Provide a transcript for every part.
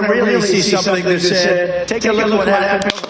to really see something that's said. Take a look what happened.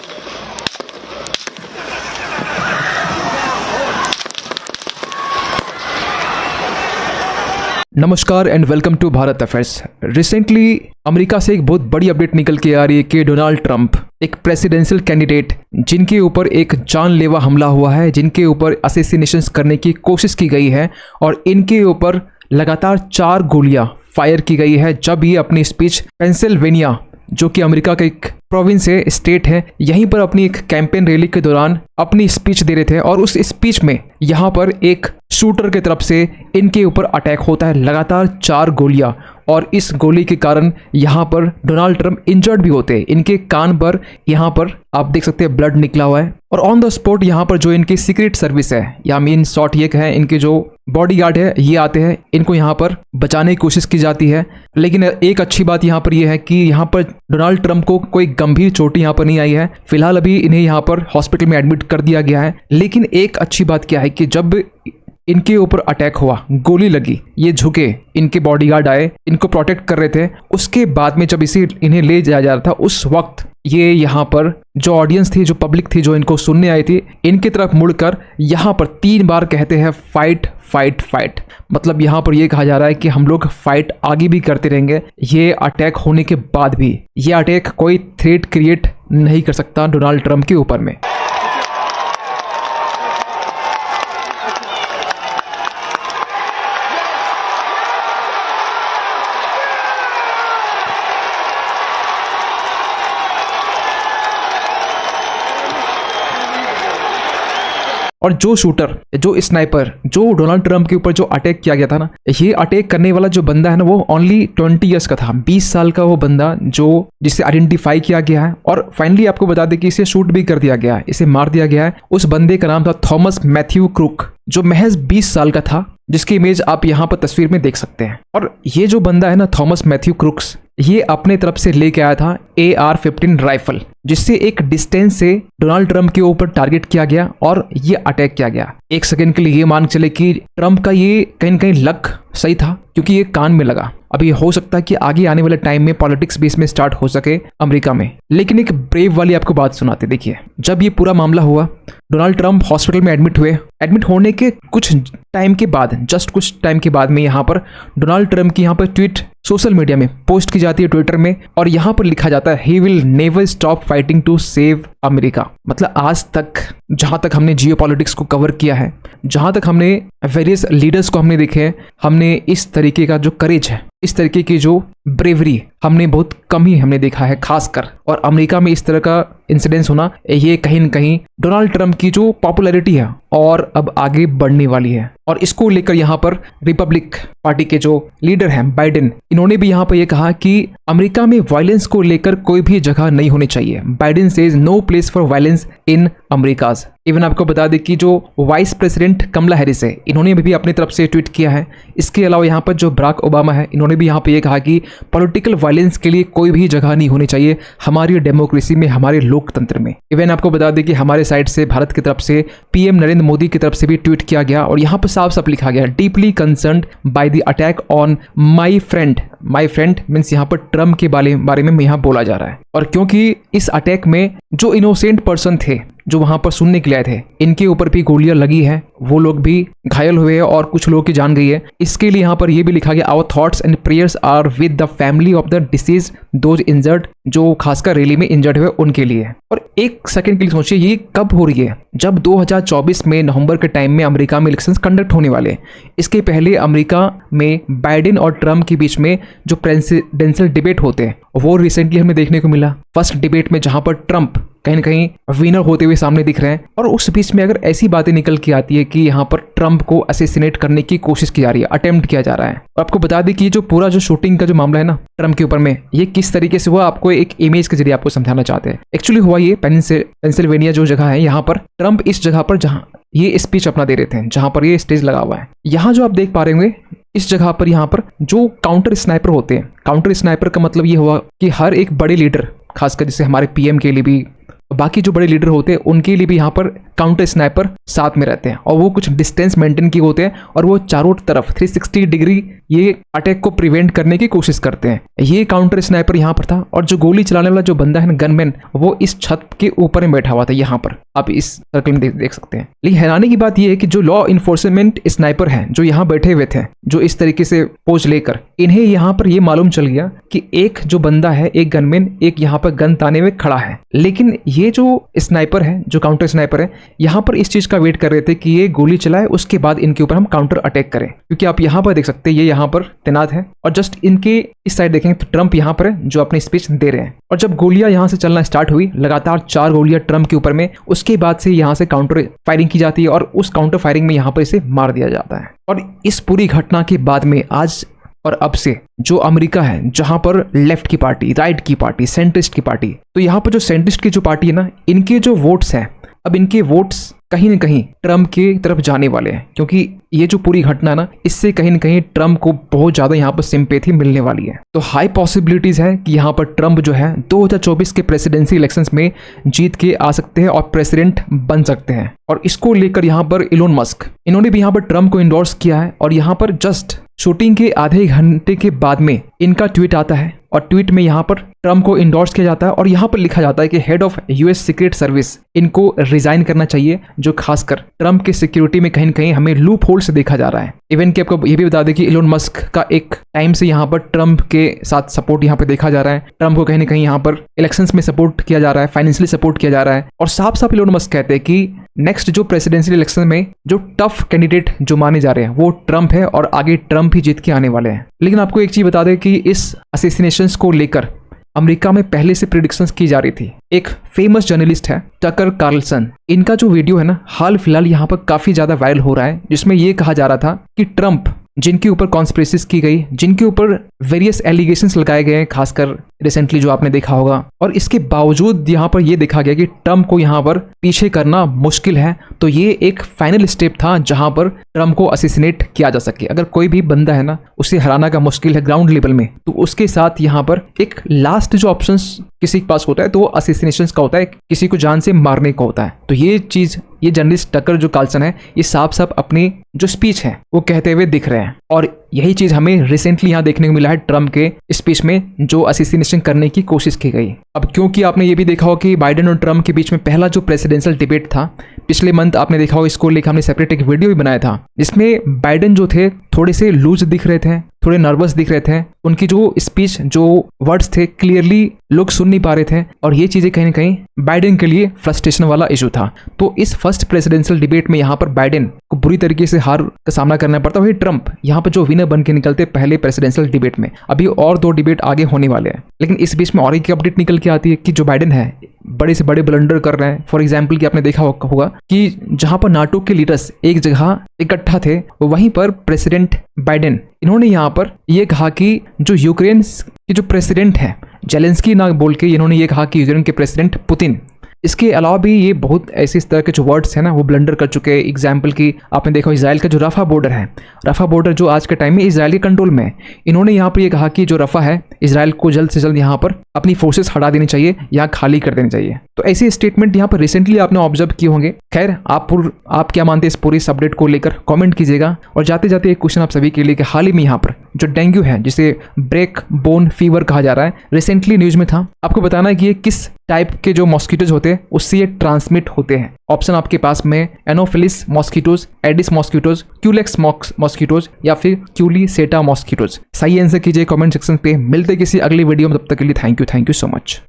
नमस्कार and welcome to Bharat affairs. Recently America से एक बहुत बड़ी update निकल के आ रही है कि डोनाल्ड ट्रंप एक प्रेसिडेंशियल कैंडिडेट जिनके ऊपर एक जानलेवा हमला हुआ है, जिनके ऊपर असैसिनेशंस करने की कोशिश की गई है और इनके ऊपर लगातार 4 गोलियां फायर की गई है जब ये अपनी स्पीच पेंसिल्वेनिया, जो कि अमेरिका का एक प्रोविंस है, स्टेट है, यहीं पर अपनी एक कैंपेन रैली के दौरान अपनी स्पीच दे रहे थे और उस स्पीच में यहाँ पर एक शूटर की तरफ से इनके ऊपर अटैक होता है, लगातार 4 गोलियां, और इस गोली के कारण यहाँ पर डोनाल्ड ट्रंप इंजर्ड भी होते हैं। इनके कान पर यहाँ पर आप देख सकते हैं ब्लड निकला हुआ है और ऑन द स्पॉट यहाँ पर जो इनकी सीक्रेट सर्विस है या मीन शॉर्ट ये है, इनके जो बॉडीगार्ड है ये आते हैं, इनको यहाँ पर बचाने की कोशिश की जाती है। लेकिन एक अच्छी बात यहाँ पर यह है कि यहाँ पर डोनाल्ड ट्रंप को कोई गंभीर चोट यहाँ पर नहीं आई है। फिलहाल अभी इन्हें यहाँ पर हॉस्पिटल में एडमिट कर दिया गया है। लेकिन एक अच्छी बात क्या है कि जब इनके ऊपर अटैक हुआ, गोली लगी, ये झुके, इनके बॉडीगार्ड आए, इनको प्रोटेक्ट कर रहे थे। उसके बाद में जब इन्हें ले जाया जा रहा था, उस वक्त ये यहाँ पर जो ऑडियंस थी, जो पब्लिक थी, जो इनको सुनने आई थी, इनकी तरफ मुड़कर यहाँ पर 3 बार कहते हैं फाइट फाइट फाइट। मतलब यहाँ पर ये कहा जा रहा है कि हम लोग फाइट आगे भी करते रहेंगे। ये अटैक होने के बाद भी ये अटैक कोई थ्रेट क्रिएट नहीं कर सकता डोनाल्ड ट्रंप के ऊपर में। और जो शूटर, जो स्नाइपर, जो डोनाल्ड ट्रंप के ऊपर जो अटैक किया गया था ना, ये अटैक करने वाला जो बंदा है ना, वो ओनली 20 ईयर्स का था, 20 साल का वो बंदा, जो जिसे आइडेंटिफाई किया गया है और फाइनली आपको बता दें कि इसे शूट भी कर दिया गया है, इसे मार दिया गया है। उस बंदे का नाम था थॉमस मैथ्यू क्रुक, जो महज 20 साल का था, जिसकी इमेज आप यहाँ पर तस्वीर में देख सकते हैं। और ये जो बंदा है ना, थॉमस मैथ्यू क्रुक्स, ये अपने तरफ से लेके आया था AR-15 राइफल, जिससे एक डिस्टेंस से डोनाल्ड ट्रंप के ऊपर टारगेट किया गया और ये अटैक किया गया। एक सेकंड के लिए ये मान चले कि ट्रंप का ये कहीं न कहीं लक सही था, क्योंकि ये कान में लगा। अभी हो सकता है कि आगे आने वाले टाइम में पॉलिटिक्स भी इसमें स्टार्ट हो सके अमेरिका में। लेकिन एक ब्रेव वाली आपको बात सुनाते, देखिए, जब ये पूरा मामला हुआ, डोनाल्ड ट्रंप हॉस्पिटल में एडमिट हुए। एडमिट होने के कुछ टाइम के बाद, जस्ट कुछ टाइम के बाद में यहाँ पर डोनाल्ड ट्रंप की यहाँ पर ट्वीट सोशल मीडिया में पोस्ट की जाती है, ट्विटर में, और यहाँ पर लिखा जाता है he will never stop fighting to save America. मतलब आज तक जहाँ तक हमने जियो पॉलिटिक्स को कवर किया है, जहाँ तक हमने वेरियस लीडर्स को हमने देखे हैं, हमने इस तरीके का जो करेज है, इस तरीके की जो ब्रेवरी हमने बहुत कम ही हमने देखा है खासकर। और अमेरिका में इस तरह का इंसिडेंस होना, ये कहीं न कहीं डोनाल्ड ट्रंप की जो पॉपुलैरिटी है और अब आगे बढ़ने वाली है। और इसको लेकर यहाँ पर रिपब्लिक पार्टी के जो लीडर हैं बाइडेन, इन्होंने भी यहाँ पर ये कहा कि अमेरिका में वायलेंस को लेकर कोई भी जगह नहीं होनी चाहिए। Biden says no place for violence in Americas. Even आपको बता दें कि जो वाइस प्रेसिडेंट कमला हैरिस है, इन्होंने भी अपनी तरफ से ट्वीट किया है। इसके अलावा यहाँ पर जो बराक ओबामा है, इन्होंने भी यहाँ पे ये कहा कि पॉलिटिकल वायलेंस के लिए कोई भी जगह नहीं होनी चाहिए हमारी डेमोक्रेसी में, हमारे लोकतंत्र में। इवन आपको बता दें कि हमारे साइड से, भारत की तरफ से, पीएम नरेंद्र मोदी की तरफ से भी ट्वीट किया गया और यहाँ पर साफ साफ लिखा गया, deeply concerned by the attack on my friend. My friend means यहाँ पर ट्रंप के बारे में यहाँ बोला जा रहा है। और क्योंकि इस अटैक में जो इनोसेंट पर्सन थे, जो वहां पर सुनने के लिए आए थे, इनके ऊपर भी गोलियां लगी है, वो लोग भी घायल हुए हैं और कुछ लोगों की जान गई है। इसके लिए यहाँ पर ये भी लिखा गया, our thoughts and prayers are with the family of the deceased those injured, जो खासकर रैली में इंजर्ड हुए उनके लिए। और एक सेकंड के लिए सोचिए, ये कब हो रही है? जब 2024 में नवंबर के टाइम में अमेरिका में इलेक्शंस कंडक्ट होने वाले। इसके पहले अमेरिका में बाइडेन और ट्रंप के बीच में जो प्रेसिडेंशियल डिबेट होते हैं, वो रिसेंटली हमें देखने को मिला। फर्स्ट डिबेट में जहां पर ट्रंप कहीं न कहीं विनर होते हुए सामने दिख रहे हैं, और उस बीच में अगर ऐसी बातें निकल के आती है कि यहाँ पर ट्रंप को असैसिनेट करने की कोशिश की जा रही है, अटेम्प्ट किया जा रहा है। और आपको बता दें कि जो पूरा जो शूटिंग का जो मामला है ना ट्रंप के ऊपर में, ये किस तरीके से हुआ, आपको एक इमेज के जरिए आपको समझाना चाहते हैं। एक्चुअली हुआ ये पेंसिल्वेनिया जो जगह है, यहाँ पर ट्रंप इस जगह पर जहाँ ये स्पीच अपना दे रहे थे, जहाँ पर ये स्टेज लगा हुआ है, यहाँ जो आप देख पा रहे होंगे, इस जगह पर यहाँ पर जो काउंटर स्नाइपर होते हैं, काउंटर स्नाइपर का मतलब ये हुआ कि हर एक बड़े लीडर, खासकर जैसे हमारे पीएम के लिए भी, बाकी जो बड़े लीडर होते हैं उनके लिए भी यहाँ पर काउंटर स्नाइपर साथ में रहते हैं और वो कुछ डिस्टेंस मेंटेन किए होते हैं और वो चारों तरफ 360 डिग्री ये अटैक को प्रिवेंट करने की कोशिश करते हैं। ये काउंटर स्नाइपर यहाँ पर था और जो गोली चलाने वाला जो बंदा है ना, गनमैन, वो इस छत के ऊपर में बैठा हुआ था। यहाँ पर आप इस सर्कल में देख सकते हैं। लेकिन हैरानी की बात यह है कि जो लॉ इन्फोर्समेंट स्नाइपर हैं जो यहाँ बैठे हुए थे, जो इस तरीके से पोज लेकर, इन्हें यहाँ पर ये मालूम चल गया कि एक जो बंदा है, एक गनमैन, एक यहाँ पर गन ताने में खड़ा है। लेकिन ये जो स्नाइपर है, जो काउंटर स्नाइपर है, यहाँ पर इस चीज का वेट कर रहे थे कि ये गोली चलाए, उसके बाद इनके ऊपर हम काउंटर अटैक करें। क्योंकि आप यहाँ पर देख सकते हैं ये यहाँ पर तैनात है और जस्ट इनके इस साइड देखेंगे तो ट्रम्प यहाँ पर है जो अपनी स्पीच दे रहे हैं। और जब गोलियां यहाँ से चलना स्टार्ट हुई, लगातार 4 गोलियां ट्रम्प के ऊपर में, उसके बाद से यहाँ से काउंटर फायरिंग की जाती है और उस काउंटर फायरिंग में यहाँ पर इसे मार दिया जाता है। और इस पूरी घटना के बाद में आज और अब से जो अमेरिका है, जहां पर लेफ्ट की पार्टी, राइट की पार्टी, सेंट्रिस्ट की पार्टी, तो यहाँ पर जो सेंट्रिस्ट की जो पार्टी है ना, इनके जो वोट्स हैं, अब इनके वोट्स कहीं ना कहीं ट्रम्प की तरफ जाने वाले हैं। क्योंकि ये जो पूरी घटना है ना, इससे कहीं ना कहीं ट्रम्प को बहुत ज्यादा यहाँ पर सिंपैथी मिलने वाली है। तो हाई पॉसिबिलिटीज है कि यहाँ पर ट्रम्प जो है 2024 के प्रेसिडेंसी इलेक्शंस में जीत के आ सकते हैं और प्रेसिडेंट बन सकते हैं। और इसको लेकर यहाँ पर इलोन मस्क, इन्होंने भी यहाँ पर ट्रम्प को इंडोर्स किया है। और यहाँ पर जस्ट शूटिंग के आधे घंटे के बाद में इनका ट्वीट आता है और ट्वीट में यहाँ पर ट्रम्प को इंडोर्स किया जाता है और यहाँ पर लिखा जाता है कि head of US secret service इनको रिजाइन करना चाहिए, जो खासकर ट्रम्प की सिक्योरिटी में कहीं न कहीं हमें लूप होल से देखा जा रहा है। इवन कि आपको ये भी बता दें कि इलोन मस्क का एक टाइम से यहाँ पर ट्रम्प के साथ सपोर्ट यहाँ पे देखा जा रहा है। ट्रम्प को कहीं ना कहीं यहाँ पर इलेक्शंस में सपोर्ट किया जा रहा है, फाइनेंशियली सपोर्ट किया जा रहा है। और साफ साफ इलोन मस्क कहते हैं कि नेक्स्ट जो प्रेसिडेंशियल इलेक्शन में जो टफ कैंडिडेट जो माने जा रहे हैं वो ट्रम्प है और आगे ट्रम्प ही जीत के आने वाले हैं। लेकिन आपको एक चीज बता दें कि इस असैसिनेशंस को लेकर अमेरिका में पहले से प्रेडिक्शंस की जा रही थी। एक फेमस जर्नलिस्ट है टकर कार्लसन, इनका जो वीडियो है ना, हाल फिलहाल यहाँ पर काफी ज्यादा वायरल हो रहा है, जिसमें ये कहा जा रहा था कि ट्रम्प, जिनके ऊपर कॉन्स्पिरेसीज की गई, जिनके ऊपर वेरियस एलिगेशंस लगाए गए हैं, खासकर रिसेंटली जो आपने देखा होगा, और इसके बावजूद यहाँ पर यह देखा गया कि ट्रम्प को यहाँ पर पीछे करना मुश्किल है। तो ये एक फाइनल स्टेप था जहां पर ट्रम्प को असैसिनेट किया जा सके। अगर कोई भी बंदा है ना, उसे हराना का मुश्किल है ग्राउंड लेवल में, तो उसके साथ यहाँ पर एक लास्ट जो ऑप्शन किसी के पास होता है तो वो असैसिनेशन का होता है, किसी को जान से मारने का होता है। तो ये चीज, ये जर्नलिस्ट टकर जो कार्लसन है, ये साफ साफ अपनी जो स्पीच है वो कहते हुए दिख रहे हैं। और यही चीज हमें रिसेंटली यहाँ देखने को मिला है ट्रम्प के स्पीच में, जो असैसिनेशन करने की कोशिश की गई। अब क्योंकि आपने ये भी देखा हो कि बाइडेन और ट्रम्प के बीच में पहला जो प्रेसिडेंशियल डिबेट था पिछले मंथ, आपने देखा हो, इसको लेकर हमने सेपरेट एक वीडियो भी बनाया था, जिसमें बाइडेन जो थे थोड़े से लूज दिख रहे थे, थोड़े नर्वस दिख रहे थे, उनकी जो स्पीच, जो वर्ड्स थे, क्लियरली लोग सुन नहीं पा रहे थे। और ये चीजें कहीं ना कहीं बाइडेन के लिए फ्रस्ट्रेशन वाला इशू था। तो इस फर्स्ट प्रेसिडेंशियल डिबेट में यहाँ पर बाइडेन को बुरी तरीके से हार का सामना करना पड़ता, वही ट्रम्प यहाँ पर जो विनर बन के निकलते पहले प्रेसिडेंशियल डिबेट में। अभी और 2 डिबेट आगे होने वाले हैं, लेकिन इस बीच में और एक अपडेट निकल के आती है कि जो बाइडेन है बड़े से बड़े ब्लंडर कर रहे हैं। फॉर एग्जाम्पल कि आपने देखा होगा कि जहां पर नाटो के लीडर्स एक जगह इकट्ठा थे, वहीं पर प्रेसिडेंट बाइडेन, इन्होंने यहाँ पर यह कहा कि जो यूक्रेन के जो प्रेसिडेंट है जेलेंस्की ना बोल के इन्होंने ये कहा कि यूक्रेन के प्रेसिडेंट पुतिन। इसके अलावा भी ये बहुत ऐसे इस तरह के जो वर्ड्स हैं ना वो ब्लंडर कर चुके हैं। एग्जाम्पल की आपने देखा इजराइल का जो रफा बॉर्डर है, रफा बॉर्डर जो आज के टाइम में इजराइल के कंट्रोल में है, इन्होंने यहाँ पर ये कहा कि जो रफा है इजराइल को जल्द से जल्द यहाँ पर अपनी फोर्सेस हटा देनी चाहिए या खाली कर देनी चाहिए। तो ऐसे स्टेटमेंट यहाँ पर रिसेंटली आपने ऑब्जर्व किए होंगे। खैर आप क्या मानते हैं इस पूरी अपडेट को लेकर, कमेंट कीजिएगा। और जाते जाते एक क्वेश्चन आप सभी के लिए कि हाल ही में यहाँ पर जो डेंगू है, जिसे ब्रेक बोन फीवर कहा जा रहा है, रिसेंटली न्यूज में था, आपको बताना है कि ये किस टाइप के जो मॉस्किटोज होते हैं उससे ये ट्रांसमिट होते हैं। ऑप्शन आपके पास में Anopheles mosquitoes, Aedes mosquitoes, Culex mosquitoes या फिर क्यूलीसेटा मॉस्किटोज। सही आंसर कीजिए कमेंट सेक्शन पे। मिलते किसी अगली वीडियो में, तब तक के लिए थैंक यू सो मच।